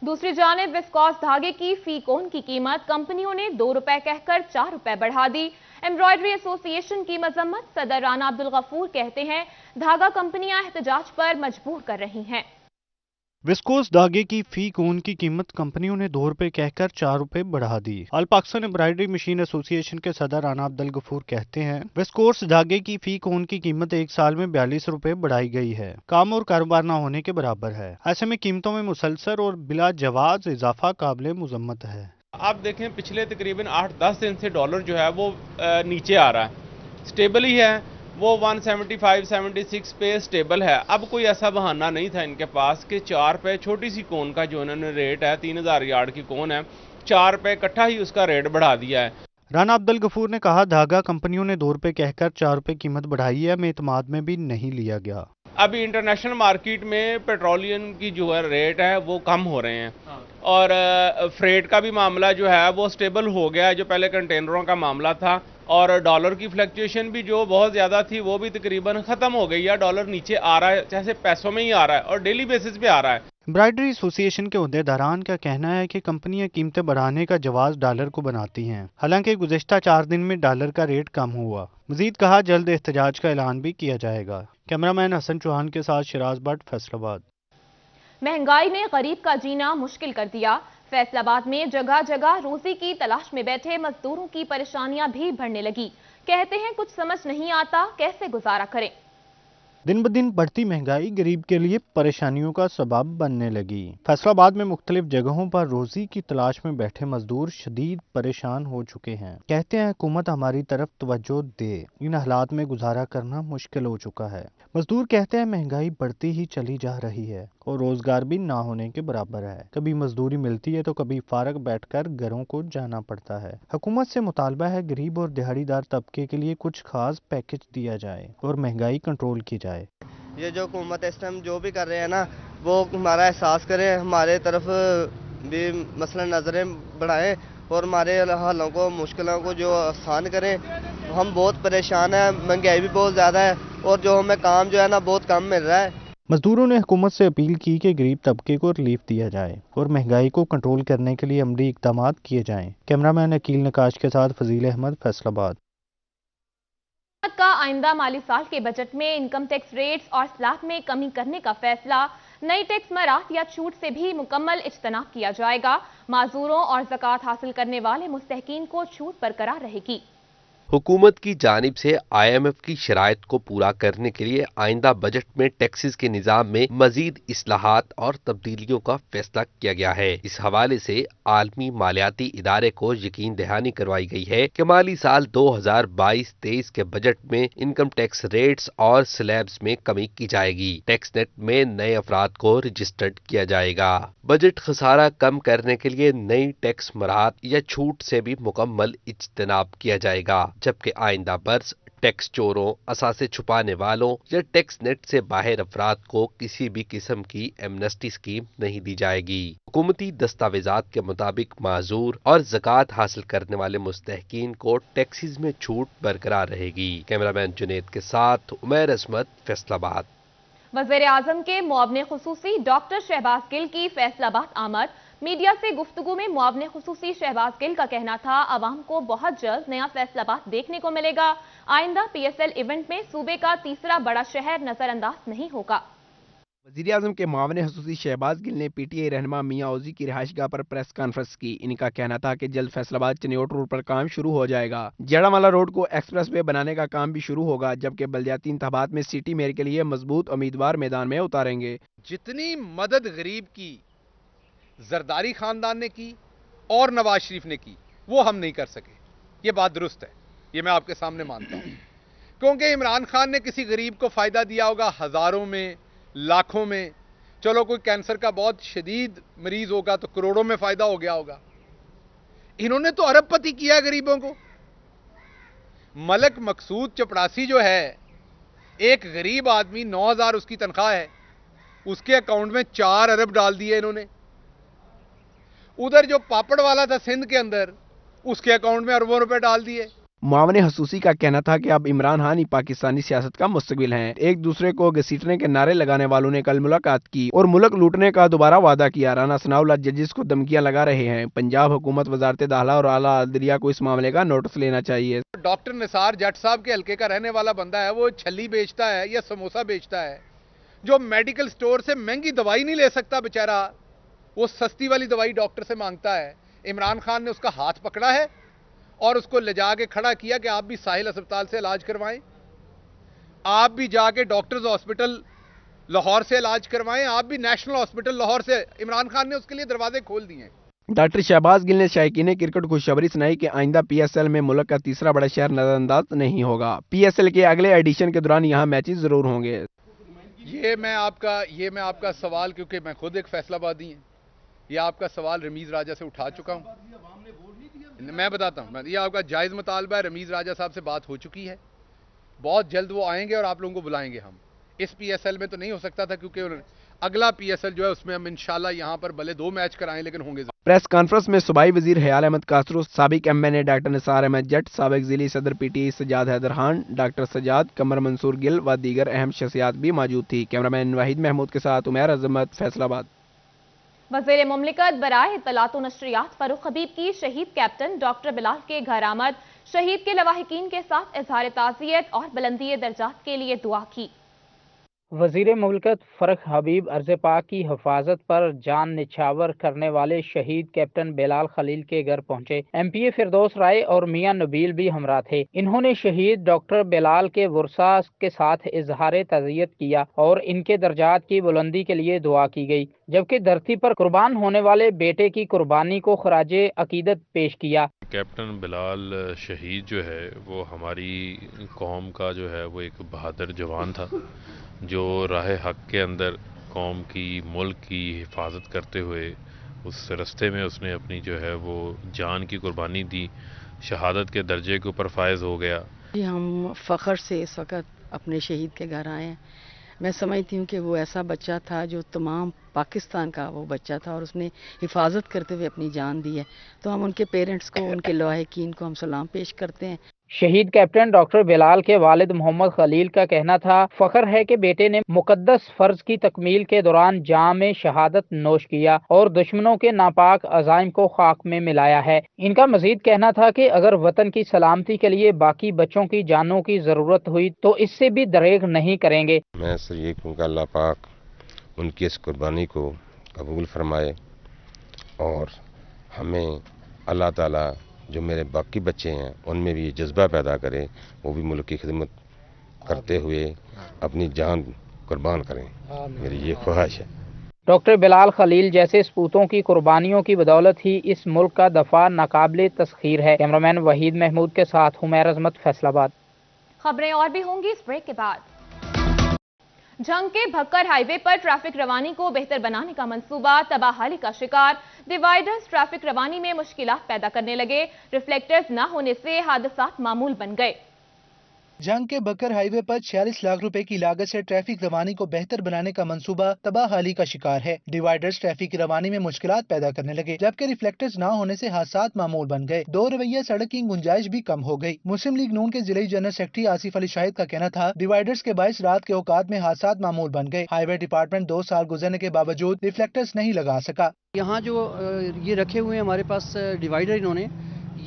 दूसरी जानिब विस्कॉस धागे की फी कोन की कीमत कंपनियों ने 2 रुपए कहकर 4 रुपए बढ़ा दी। एम्ब्रॉयडरी एसोसिएशन की मजम्मत। सदर राना अब्दुल गफूर कहते हैं धागा कंपनियां एहतजाज पर मजबूर कर रही हैं। विस्कोस धागे की फी कोन की कीमत कंपनियों ने 2 रुपए कहकर 4 रुपए बढ़ा दी। All Pakistan embroidery machine association के सदर राना अब्दुल गफूर कहते हैं विस्कोस धागे की फी कोन की कीमत एक साल में 42 रुपए बढ़ाई गई है। काम और कारोबार न होने के बराबर है। ऐसे में कीमतों में मुसलसल और बिला जवाज इजाफा काबिल मुजम्मत है। आप देखें पिछले तकरीबन 8-10 दिन से डॉलर जो है वो नीचे आ रहा है, स्टेबल ही है, वो 175-76 पे स्टेबल है। अब कोई ऐसा बहाना नहीं था इनके पास कि 4 रुपए छोटी सी कोन का जो इन्होंने रेट है 3000 यार्ड की कोन है 4 रुपए इकट्ठा ही उसका रेट बढ़ा दिया है। राना अब्दुल गफूर ने कहा धागा कंपनियों ने 2 रुपए कहकर 4 रुपए कीमत बढ़ाई है, में एतमाद में भी नहीं लिया गया। अभी इंटरनेशनल मार्केट में पेट्रोलियम की जो है रेट है वो कम हो रहे हैं और फ्रेट का भी मामला जो है वो स्टेबल हो गया है, जो पहले कंटेनरों का मामला था। और डॉलर की फ्लक्चुएशन भी जो बहुत ज़्यादा थी वो भी तकरीबन ख़त्म हो गई है। डॉलर नीचे आ रहा है, जैसे पैसों में ही आ रहा है और डेली बेसिस पे आ रहा है। एम्ब्रॉयडरी एसोसिएशन के उहदेदारान का कहना है कि कंपनियां कीमतें बढ़ाने का जवाब डॉलर को बनाती हैं। हालांकि गुज़िश्ता 4 दिन में डॉलर का रेट कम हुआ। मजीद कहा जल्द एहतजाज का ऐलान भी किया जाएगा। कैमरामैन हसन चौहान के साथ शिराज भट्ट, फैसलाबाद। महंगाई ने गरीब का जीना मुश्किल कर दिया। फैसलाबाद में जगह जगह रोजी की तलाश में बैठे मजदूरों की परेशानियां भी बढ़ने लगी। कहते हैं कुछ समझ नहीं आता कैसे गुजारा करें। दिन ब दिन बढ़ती महंगाई गरीब के लिए परेशानियों का सबब बनने लगी। फैसलाबाद में मुख्तलिफ जगहों पर रोजी की तलाश में बैठे मजदूर शदीद परेशान हो चुके हैं। कहते हैं हुकूमत हमारी तरफ तवज्जो दे, इन हालात में गुजारा करना मुश्किल हो चुका है। मजदूर कहते हैं महंगाई बढ़ती ही चली जा रही है और रोजगार भी ना होने के बराबर है। कभी मजदूरी मिलती है तो कभी फारग बैठकर घरों को जाना पड़ता है। हुकूमत से मुतालबा है गरीब और दिहाड़ीदार तबके के लिए कुछ खास पैकेज दिया जाए और महंगाई कंट्रोल की जाए। ये जो हुकूमत इस टाइम जो भी कर रहे हैं ना वो हमारा एहसास करें, हमारे तरफ भी मसलन नज़रें बढ़ाएं और हमारे हालों को मुश्किलों को जो आसान करें। हम बहुत परेशान हैं, महंगाई भी बहुत ज़्यादा है और जो हमें काम जो है ना बहुत कम मिल रहा है। मजदूरों ने हुकूमत से अपील की कि गरीब तबके को रिलीफ दिया जाए और महंगाई को कंट्रोल करने के लिए अमली इक़दाम किए जाएं। कैमरामैन अकील नकाश के साथ फजील अहमद, फैसलाबाद। का आइंदा माली साल के बजट में इनकम टैक्स रेट्स और स्लैब में कमी करने का फैसला, नई टैक्स मराहत या छूट से भी मुकम्मल इज्तनाब किया जाएगा। माजूरों और ज़कात हासिल करने वाले मुस्तहकीन को छूट बरकरार रहेगी। हुकूमत की जानिब से IMF की शराइत को पूरा करने के लिए आइंदा बजट में टैक्सेस के निज़ाम में मजीद इस्लाहात और तब्दीलियों का फैसला किया गया है। इस हवाले से आलमी मालियाती इदारे को यकीन दहानी करवाई गई है कि माली साल 2022-23 के बजट में इनकम टैक्स रेट्स और स्लैब्स में कमी की जाएगी। टैक्स नेट में नए अफराद को रजिस्टर्ड किया जाएगा। बजट खसारा कम करने के लिए नई टैक्स मराहत या छूट से भी मुकम्मल इज्तनाब किया जाएगा, जबकि आइंदा बरस टैक्स चोरों, असासे छुपाने वालों या टैक्स नेट से बाहर अफराद को किसी भी किस्म की एमनेस्टी स्कीम नहीं दी जाएगी। हुकूमती दस्तावेजात के मुताबिक माजूर और ज़कात हासिल करने वाले मुस्तहकीन को टैक्सेस में छूट बरकरार रहेगी। कैमरामैन जुनेद के साथ उमैर असमत, फैसलाबाद। वज़ीर आज़म के मुआवने खुसूसी डॉक्टर शहबाज गिल की फैसलाबाद आमद। मीडिया से गुफ्तगू में मुआवने खुसूसी शहबाज गिल का कहना था अवाम को बहुत जल्द नया फैसलाबाद देखने को मिलेगा। आइंदा PSL इवेंट में सूबे का तीसरा बड़ा शहर नजरअंदाज नहीं होगा। वज़ीर आज़म के मुआवने खुसूसी शहबाज गिल ने PTI रहनुमा मियां औजी की रिहाइशगाह पर प्रेस कॉन्फ्रेंस की। इनका कहना था कि जल्द फैसलाबाद चनियोट रोड पर काम शुरू हो जाएगा। जड़ावाला रोड को एक्सप्रेस वे बनाने का काम भी शुरू होगा, जबकि बल्दियाती इंतखाबात में सिटी मेयर के लिए मजबूत उम्मीदवार मैदान में उतारेंगे। जितनी मदद गरीब की जरदारी खानदान ने की और नवाज शरीफ ने की वो हम नहीं कर सके, ये बात दुरुस्त है, ये मैं आपके सामने मानता हूं। क्योंकि इमरान खान ने किसी गरीब को फायदा दिया होगा हजारों में, लाखों में, चलो कोई कैंसर का बहुत शदीद मरीज होगा तो करोड़ों में फायदा हो गया होगा। इन्होंने तो अरबपति किया गरीबों को। मलक मकसूद चपड़ासी जो है, एक गरीब आदमी 9,000 उसकी तनख्वाह है, उसके अकाउंट में 4 अरब डाल दिए इन्होंने। उधर जो पापड़ वाला था सिंध के अंदर, उसके अकाउंट में अरबों रुपए डाल दिए। मुआविन हसूसी का कहना था कि अब इमरान खान ही पाकिस्तानी सियासत का मुस्तकबिल हैं। एक दूसरे को घसीटने के नारे लगाने वालों ने कल मुलाकात की और मुल्क लूटने का दोबारा वादा किया। राना सनाउल्लाह जजिस को धमकियां लगा रहे हैं। पंजाब हुकूमत, वजारत दाखिला और आला अदलिया को इस मामले का नोटिस लेना चाहिए। डॉक्टर निसार जट साहब के हल्के का रहने वाला बंदा है, वो छल्ली बेचता है या समोसा बेचता है, जो मेडिकल स्टोर से महंगी दवाई नहीं ले सकता बेचारा, वो सस्ती वाली दवाई डॉक्टर से मांगता है। इमरान खान ने उसका हाथ पकड़ा है और उसको ले जाके खड़ा किया कि आप भी साहिल अस्पताल से इलाज करवाएं, आप भी जाके डॉक्टर्स हॉस्पिटल लाहौर से इलाज करवाएं, आप भी नेशनल हॉस्पिटल लाहौर से। इमरान खान ने उसके लिए दरवाजे खोल दिए। डॉक्टर शहबाज गिल ने शायकीन क्रिकेट खुशखबरी सुनाई कि आइंदा पीएसएल में मुल्क का तीसरा बड़ा शहर नजरअंदाज नहीं होगा। पीएसएल के अगले एडिशन के दौरान यहाँ मैचेस जरूर होंगे। ये मैं आपका सवाल, क्योंकि मैं खुद एक फैसलाबादी हूँ, ये आपका सवाल रमीज राजा से उठा चुका हूँ। मैं बताता हूँ, ये आपका जायज़ मुतालबा है। रमीज राजा साहब से बात हो चुकी है, बहुत जल्द वो आएंगे और आप लोगों को बुलाएंगे। हम इस पीएसएल में तो नहीं हो सकता था, क्योंकि अगला पीएसएल जो है उसमें हम इंशाल्लाह यहाँ पर भले 2 मैच कराएं, लेकिन होंगे। प्रेस कॉन्फ्रेंस में सूबाई वजीर हयाल अहमद कासरू, साबिक एमएनए डॉक्टर निसार अहमद जट, साबिक जिली सदर पीटीआई सजाद हैदर खान, डॉक्टर सजाद, कमर मंसूर गिल व दीगर अहम शख्सियात भी मौजूद थी। कैमरामैन वाहिद महमूद के साथ उमैर अजमत, फैसलाबाद। वज़ीर मुमलिकत बराए इत्तलात व नशरियात फारूक हबीब की शहीद कैप्टन डॉक्टर बिलाल के घर आमद, शहीद के लवाहिकीन के साथ इजहार ताज़ियत और बुलंदी दर्जात के लिए दुआ की। वज़ीर मुमलिकत फारूक हबीब अर्ज़ पाक की हिफाजत पर जान निछावर करने वाले शहीद कैप्टन बिलाल खलील के घर पहुंचे। एमपीए फिरदौस राय और मियां नबील भी हमरा थे। इन्होंने शहीद डॉक्टर बिलाल के वर्सा के साथ इजहार ताज़ियत किया और इनके दर्जात की बुलंदी के लिए दुआ की गई, जबकि धरती पर कुर्बान होने वाले बेटे की कुर्बानी को खराजे अकीदत पेश किया। कैप्टन बिलाल शहीद जो है वो हमारी कौम का जो है वो एक बहादुर जवान था, जो राह हक के अंदर कौम की, मुल्क की हिफाजत करते हुए उस रास्ते में उसने अपनी जो है वो जान की कुर्बानी दी, शहादत के दर्जे के ऊपर फायज हो गया। हम फ़ख्र से इस वक्त अपने शहीद के घर आए हैं। मैं समझती हूँ कि वो ऐसा बच्चा था जो तमाम पाकिस्तान का वो बच्चा था और उसने हिफाजत करते हुए अपनी जान दी है। तो हम उनके पेरेंट्स को, उनके लवाहिकीन को हम सलाम पेश करते हैं। शहीद कैप्टन डॉक्टर बिलाल के वालिद मोहम्मद खलील का कहना था, फख्र है कि बेटे ने मुकद्दस फर्ज की तकमील के दौरान जाम शहादत नोश किया और दुश्मनों के नापाक अज़ाइम को खाक में मिलाया है। इनका मजीद कहना था कि अगर वतन की सलामती के लिए बाकी बच्चों की जानों की जरूरत हुई तो इससे भी दरेग नहीं करेंगे। मैं ये कहूँगा अल्लाह पाक उनकी इस कुर्बानी को कबूल फरमाए और हमें अल्लाह ताला जो मेरे बाकी बच्चे हैं उनमें भी ये जज्बा पैदा करें, वो भी मुल्क की खिदमत करते हुए अपनी जान कुर्बान करें। मेरी ये ख्वाहिश है। डॉक्टर बिलाल खलील जैसे सपूतों की कुर्बानियों की बदौलत ही इस मुल्क का दफा नाकाबिले तस्खीर है। कैमरामैन वहीद महमूद के साथ उमैर अजमत, फैसलाबाद। खबरें और भी होंगी इस ब्रेक के बाद। झंग के भक्कर हाईवे पर ट्रैफिक रवानी को बेहतर बनाने का मंसूबा तबाहाली का शिकार। डिवाइडर्स ट्रैफिक रवानी में मुश्किलात पैदा करने लगे। रिफ्लेक्टर्स न होने से हादसात मामूल बन गए। झंग के बकर हाईवे पर 46 लाख रुपए की लागत से ट्रैफिक रवानी को बेहतर बनाने का मंसूबा तबाहाली का शिकार है। डिवाइडर्स ट्रैफिक की रवानी में मुश्किलात पैदा करने लगे, जबकि रिफ्लेक्टर्स न होने से हादसात मामूल बन गए। दो रवैया सड़क की गुंजाइश भी कम हो गई। मुस्लिम लीग नून के जिले जनरल सेक्रेटरी आसिफ अली शाहिद का कहना था, डिवाइडर्स के बायस रात के औकात में हादसात मामूल बन गए। हाईवे डिपार्टमेंट 2 साल गुजरने के बावजूद रिफ्लेक्टर्स नहीं लगा सका। यहाँ जो ये रखे हुए हैं हमारे पास डिवाइडर, इन्होंने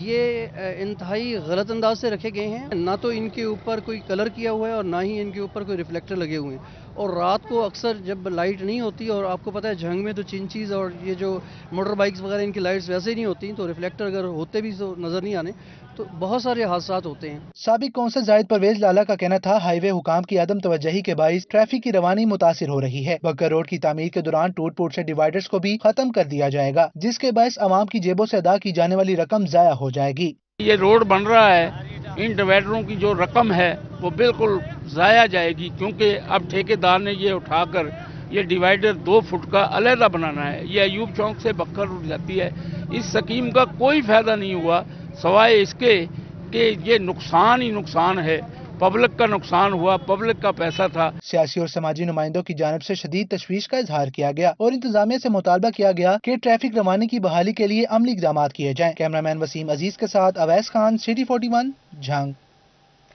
ये इंतहाई गलत अंदाज से रखे गए हैं। ना तो इनके ऊपर कोई कलर किया हुआ है और ना ही इनके ऊपर कोई रिफ्लेक्टर लगे हुए हैं। और रात को अक्सर जब लाइट नहीं होती, और आपको पता है झंग में तो चिंचीज़ और ये जो मोटर बाइक्स वगैरह इनकी लाइट्स वैसे ही नहीं होती, तो रिफ्लेक्टर अगर होते भी तो नज़र नहीं आने, तो बहुत सारे हादसात होते हैं। साबिक कौंसल जाहिद परवेज लाला का कहना था, हाईवे हुकाम की अदम तवज्जही के बाइस ट्रैफिक की रवानी मुतासिर हो रही है। बकर रोड की तामीर के दौरान टूट फूट से डिवाइडर्स को भी खत्म कर दिया जाएगा, जिसके बाइस आवाम की जेबों से अदा की जाने वाली रकम जाया हो जाएगी। ये रोड बन रहा है, इन डिवाइडरों की जो रकम है वो बिल्कुल ज़ाया जाएगी, क्योंकि अब ठेकेदार ने ये उठाकर ये डिवाइडर 2 फुट का अलहदा बनाना है। ये अयूब चौक से बक्कर रोड जाती है। इस स्कीम का कोई फायदा नहीं हुआ, सवाए इसके कि ये नुकसान ही नुकसान है। पब्लिक का नुकसान हुआ, पब्लिक का पैसा था। सियासी और समाजी नुमाइंदों की जानिब से शदीद तशवीश का इजहार किया गया और इंतजामिया से मुतालबा किया गया कि ट्रैफिक रवानी की बहाली के लिए अमली इक़दाम किए जाएं। कैमरामैन वसीम अजीज के साथ अवैस खान, सिटी 41, झांग।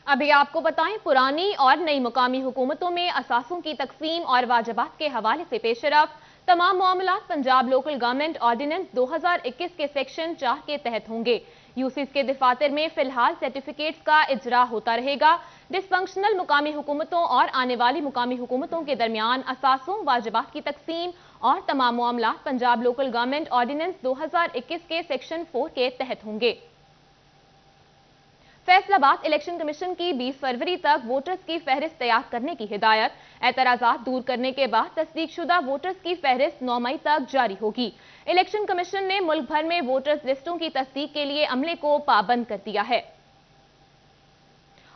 अभी आपको बताएं, पुरानी और नई मुकामी हुकूमतों में असासों की तकसीम और वाजबात के हवाले से पेशरफ तमाम मामलात पंजाब लोकल गवर्नमेंट ऑर्डिनेंस 2021 के सेक्शन 4 के तहत होंगे। यूसीस के दफातर में फिलहाल सर्टिफिकेट्स का इजरा होता रहेगा। डिसफंक्शनल मुकामी हुकूमतों और आने वाली मुकामी हुकूमतों के दरमियान असासों, वाजबात की तकसीम और तमाम मामलात पंजाब लोकल गवर्नमेंट ऑर्डिनेंस 2021 के सेक्शन 4 के तहत होंगे। फैसलाबाद इलेक्शन कमीशन की 20 फरवरी तक वोटर्स की फहरिस्त तैयार करने की हिदायत। एतराजात दूर करने के बाद तस्दीकशुदा वोटर्स की फहरिस्त 9 मई तक जारी होगी। इलेक्शन कमीशन ने मुल्क भर में वोटर्स लिस्टों की तस्दीक के लिए अमले को पाबंद कर दिया है।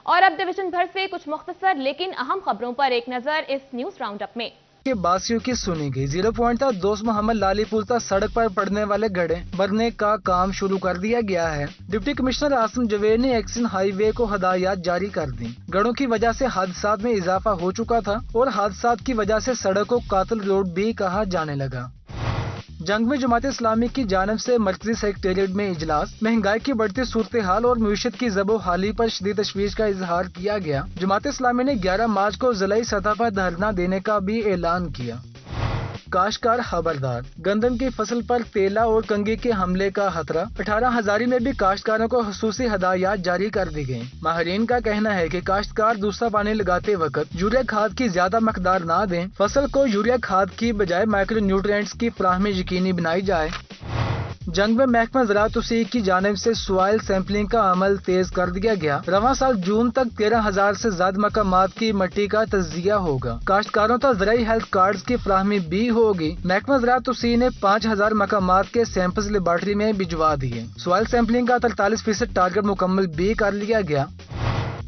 और अब डिवीजन भर से कुछ मुख्तसर लेकिन अहम खबरों पर एक नजर इस न्यूज राउंड अप में। के बासियों की सुनी गई 0 पॉइंट था दोस्त मोहम्मद लाली पुल तक सड़क पर पड़ने वाले गड्ढे भरने का काम शुरू कर दिया गया है। डिप्टी कमिश्नर आसिम जवेद ने एक्शन हाईवे को हदायत जारी कर दी। गड्ढों की वजह से हादसात में इजाफा हो चुका था और हादसात की वजह से सड़क को कातिल रोड भी कहा जाने लगा। जंग में जमात इस्लामी की जानिब से मरकजी सेक्रेटेरिएट में इजलास। महंगाई की बढ़ती सूरत हाल और मईशत की ज़बो-हाली पर शदीद तशवीश का इजहार किया गया। जमात इस्लामी ने 11 मार्च को ज़िलाई सतह पर धरना देने का भी ऐलान किया। काश्तकार खबरदार, गंदम की फसल पर तेला और कंगी के हमले का खतरा। 18 हजारी में भी काश्तकारों को खसूसी हदायत जारी कर दी गयी। माहिरीन का कहना है कि काश्तकार दूसरा पानी लगाते वक्त यूरिया खाद की ज्यादा मकदार ना दें। फसल को यूरिया खाद की बजाय माइक्रो न्यूट्रिएंट्स की फराहमी यकीनी बनाई जाए। जंग में महकमा ज़राअत तौसीक की जानिब से सॉइल सैंपलिंग का अमल तेज कर दिया गया। रवां साल जून तक 13,000 से ज्यादा मकामात की मिट्टी का तज्जिया होगा। काश्तकारों तक ज़राई हेल्थ कार्ड्स की फराहमी भी होगी। महकमा ज़राअत तौसीक ने 5,000 मकामात के सैंपल्स लेबॉर्ट्री में भिजवा दिए। सॉइल सैंपलिंग का 43% टारगेट मुकम्मल भी कर लिया गया।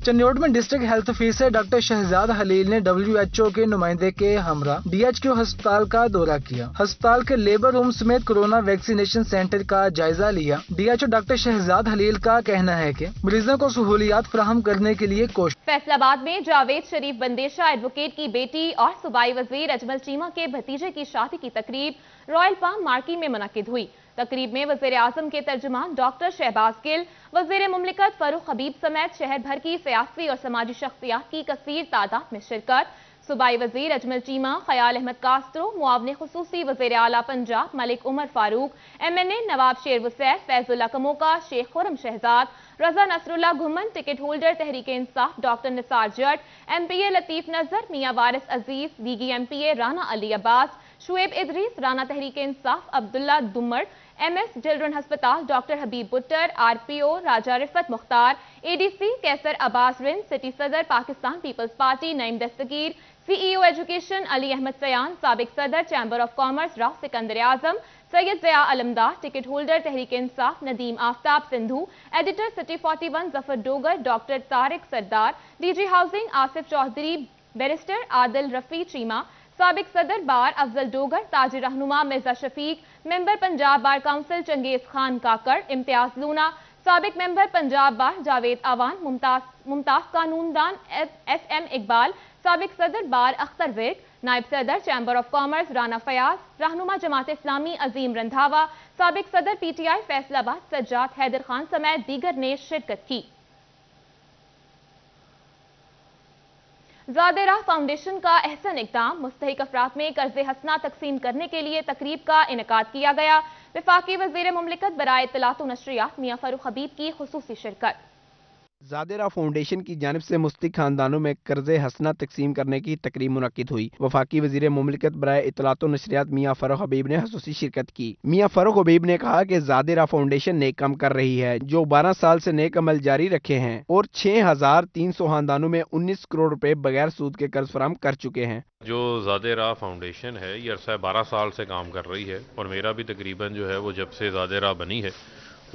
चन्योट में district health officer doctor Shahzad Halil ने WHO के नुमाइंदे के हमरा DHQ अस्पताल का दौरा किया। अस्पताल के लेबर रूम समेत कोरोना वैक्सीनेशन सेंटर का जायजा लिया। DHO डॉक्टर शहजाद हलील का कहना है कि मरीजों को सहूलियात फराहम करने के लिए कोशिश। फैसलाबाद में जावेद शरीफ बंदेशा एडवोकेट की बेटी और सूबाई वजीर अजमल चीमा के भतीजे की शादी की तकरीब रॉयल पाम मार्की में मुनक्किद हुई। तकरीब में वज़ीर आज़म के तर्जुमान डॉक्टर शहबाज गिल, वज़ीर मुमलिकत फारूक हबीब समेत शहर भर की सियासी और समाजी शख्सियात की कसीर तादाद में शिरकत। सूबाई वज़ीर अजमल चीमा, खयाल अहमद कास्त्रो, मुआवने खुसूसी वज़ीर आला पंजाब मलिक उमर फारूक, MNA नवाब शेर वसैफ, Faizullah Kamoka, Sheikh Khurram Shahzad, Raza Nasrullah Ghuman, ticket holder Tehreek Insaf doctor Nisar Jatt, MPA Latif Nazar, Mian Waris Aziz, दीगी MPA Rana Ali Abbas, Shoaib Idrees, Rana Tehreek Insaf Abdullah Dumar, MS children अस्पताल doctor Habib Buttar, RPO Raja Riffat Mukhtar, ADC Qaiser Abbas Rind, city सदर पाकिस्तान पीपल्स पार्टी नईम दस्तगीर, CEO एजुकेशन अली अहमद सयान, साबिक सदर chamber of commerce Rao Sikandar Azam, Syed Zia Alamdar, ticket holder Tehreek Insaf Nadeem Aftab Sindhu, editor city 41 Zafar Dogar, doctor Tariq Sardar, DG housing Asif Chaudhry, barrister Adil Rafi Cheema, साबिक सदर बार अफजल डोगर, ताजी रहनुमा Mirza Shafiq, member Punjab bar council Changez Khan Kakar, Imtiaz Luna, साबिक मेंबर पंजाब बार जावेद अवान, मुमताज कानूनदान SM इकबाल, साबिक सदर बार अख्तर विर्क, नायब सदर chamber of commerce Rana Fayyaz, रहनुमा जमात इस्लामी अजीम रंधावा, साबिक सदर PTI फैसलाबाद सज्जाद हैदर खान समेत दीगर ने शिरकत की। ज़ादेरा फाउंडेशन का अहसन इक़दाम, मुस्तहिक अफराद में कर्ज़े हसना तकसीम करने के लिए तकरीब का इनेकाद किया गया। वफाकी वज़ीर मुमलिकत बराए इत्तलात व नशरियात मियां फारूक हबीब की खुसूसी शिरकत। ज़ादेरा फाउंडेशन की जानिब से मुस्तहिक खानदानों में कर्ज़े हसना तकसीम करने की तकरीब मुनक्किद हुई। वफाकी वज़ीर मुमलिकत बराए इत्तलात व नशरियात मियां फारूक हबीब ने खुसूसी शिरकत की। मियां फारूक हबीब ने कहा कि ज़ादेरा फाउंडेशन नेक काम कर रही है, जो 12 साल से नेक अमल जारी रखे हैं और 6,300 खानदानों में 19 करोड़ रुपए बगैर सूद के कर्ज फराहम कर चुके हैं। जो ज़ादेरा फाउंडेशन है ये अरसा 12 साल से काम कर रही है और मेरा भी तकरीबन जो है वो जब से ज़ादेरा बनी है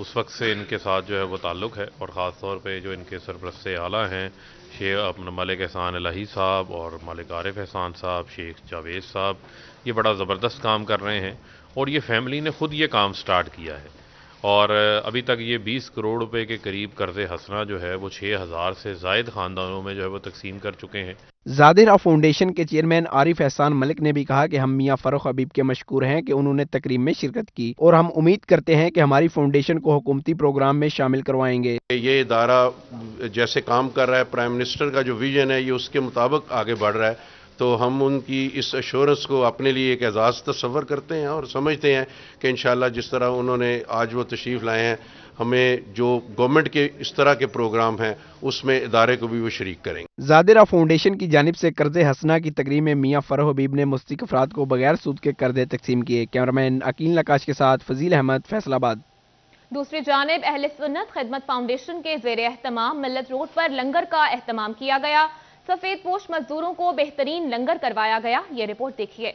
उस वक्त से इनके साथ जो है वो ताल्लुक़ है और ख़ास तौर पे जो इनके सरपरस्त आला हैं शेख मलिक एहसान इलाही साहब और मलिक आरिफ एहसान साहब, शेख जावेद साहब, ये बड़ा ज़बरदस्त काम कर रहे हैं और ये फैमिली ने ख़ुद ये काम स्टार्ट किया है اور ابھی تک یہ 20 کروڑ روپے کے قریب قرض حسنہ جو ہے وہ 6000 سے زائد خاندانوں میں جو ہے وہ تقسیم کر چکے ہیں۔ زادرہ فاؤنڈیشن کے چیئرمین عارف احسان ملک نے بھی کہا کہ ہم میاں فروخ حبیب کے مشکور ہیں کہ انہوں نے تقریب میں شرکت کی، اور ہم امید کرتے ہیں کہ ہماری فاؤنڈیشن کو حکومتی پروگرام میں شامل کروائیں گے۔ یہ ادارہ جیسے کام کر رہا ہے، پرائم منسٹر کا جو ویژن ہے یہ اس کے مطابق آگے بڑھ رہا ہے، تو ہم ان کی اس ایشورنس کو اپنے لیے ایک اعزاز تصور کرتے ہیں اور سمجھتے ہیں کہ انشاءاللہ جس طرح انہوں نے آج وہ تشریف لائے ہیں، ہمیں جو گورنمنٹ کے اس طرح کے پروگرام ہیں اس میں ادارے کو بھی وہ شریک کریں گے۔ زادرہ فاؤنڈیشن کی جانب سے قرض حسنہ کی تقریب میں میاں فروخ حبیب نے مستحق افراد کو بغیر سود کے قرضے تقسیم کیے۔ کیمرامین عقیل نقاش کے ساتھ فضیل احمد، فیصل آباد۔ دوسری جانب اہل سنت خدمت فاؤنڈیشن کے زیر اہتمام ملت روڈ پر لنگر کا اہتمام کیا گیا۔ سفید پوش مزدوروں کو بہترین لنگر کروایا گیا، یہ رپورٹ دیکھیے۔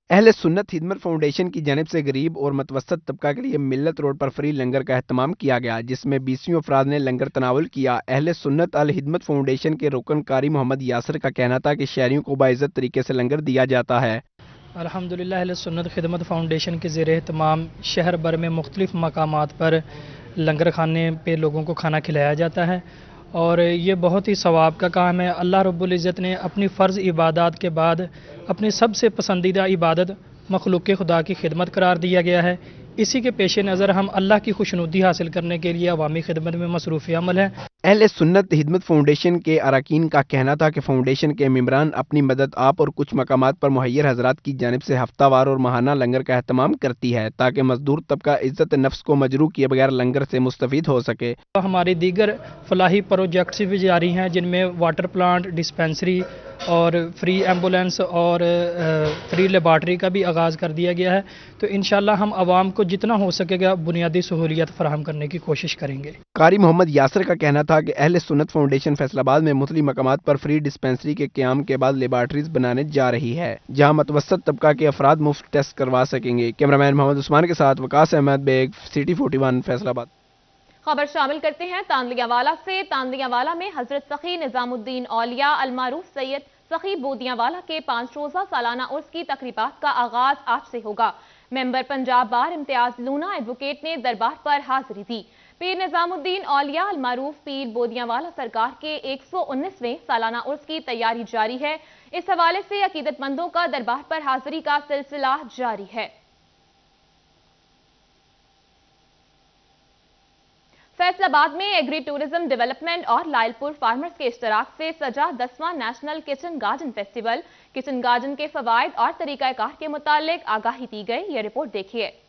اہل سنت خدمت فاؤنڈیشن کی جانب سے غریب اور متوسط طبقہ کے لیے ملت روڈ پر فری لنگر کا اہتمام کیا گیا، جس میں 20 افراد نے لنگر تناول کیا۔ اہل سنت الخدمت فاؤنڈیشن کے رکن قاری محمد یاسر کا کہنا تھا کہ شہریوں کو باعزت طریقے سے لنگر دیا جاتا ہے۔ الحمدللہ اہل سنت خدمت فاؤنڈیشن کے زیر اہتمام شہر بھر میں مختلف مقامات پر لنگر کھانے پہ لوگوں کو کھانا کھلایا جاتا ہے، اور یہ بہت ہی ثواب کا کام ہے۔ اللہ رب العزت نے اپنی فرض عبادات کے بعد اپنی سب سے پسندیدہ عبادت مخلوق خدا کی خدمت قرار دیا گیا ہے۔ اسی کے پیش نظر ہم اللہ کی خوشنودی حاصل کرنے کے لیے عوامی خدمت میں مصروف عمل ہیں۔ اہل سنت خدمت فاؤنڈیشن کے اراکین کا کہنا تھا کہ فاؤنڈیشن کے ممبران اپنی مدد آپ اور کچھ مقامات پر مہیر حضرات کی جانب سے ہفتہ وار اور ماہانہ لنگر کا اہتمام کرتی ہے، تاکہ مزدور طبقہ عزت نفس کو مجروح کیے بغیر لنگر سے مستفید ہو سکے۔ ہماری دیگر فلاحی پروجیکٹس بھی جاری ہیں، جن میں واٹر پلانٹ، ڈسپینسری اور فری ایمبولینس اور فری لیبارٹری کا بھی آغاز کر دیا گیا ہے، تو انشاءاللہ ہم عوام کو جتنا ہو سکے گا بنیادی سہولیات فراہم کرنے کی کوشش کریں گے۔ قاری محمد یاسر کا کہنا تھا کہ اہل سنت فاؤنڈیشن فیصل آباد میں مختلف مقامات پر فری ڈسپینسری کے قیام کے بعد لیبارٹریز بنانے جا رہی ہے، جہاں متوسط طبقہ کے افراد مفت ٹیسٹ کروا سکیں گے۔ کیمرامین محمد عثمان کے ساتھ وقاص احمد بیگ، سٹی 41 فیصل آباد۔ خبر شامل کرتے ہیں تاندلیہ والا سے۔ تاندلیہ والا میں حضرت سخی نظام الدین اولیاء المعروف سید سخی بودیاں والا کے 5 روزہ سالانہ عرس کی تقریبات کا آغاز آج سے ہوگا۔ ممبر پنجاب بار امتیاز لونا ایڈوکیٹ نے دربار پر حاضری دی۔ پیر نظام الدین اولیاء المعروف پیر بودیاں والا سرکار کے 119ویں سالانہ عرس کی تیاری جاری ہے۔ اس حوالے سے عقیدت مندوں کا دربار پر حاضری کا سلسلہ جاری ہے۔ فیصل آباد میں ایگری ٹورزم ڈیولپمنٹ اور لائل پور فارمرز کے اشتراک سے سجا 10واں national kitchen garden festival. Kitchen garden کے فوائد اور طریقہ کار کے متعلق آگاہی دی گئی، یہ رپورٹ دیکھیے۔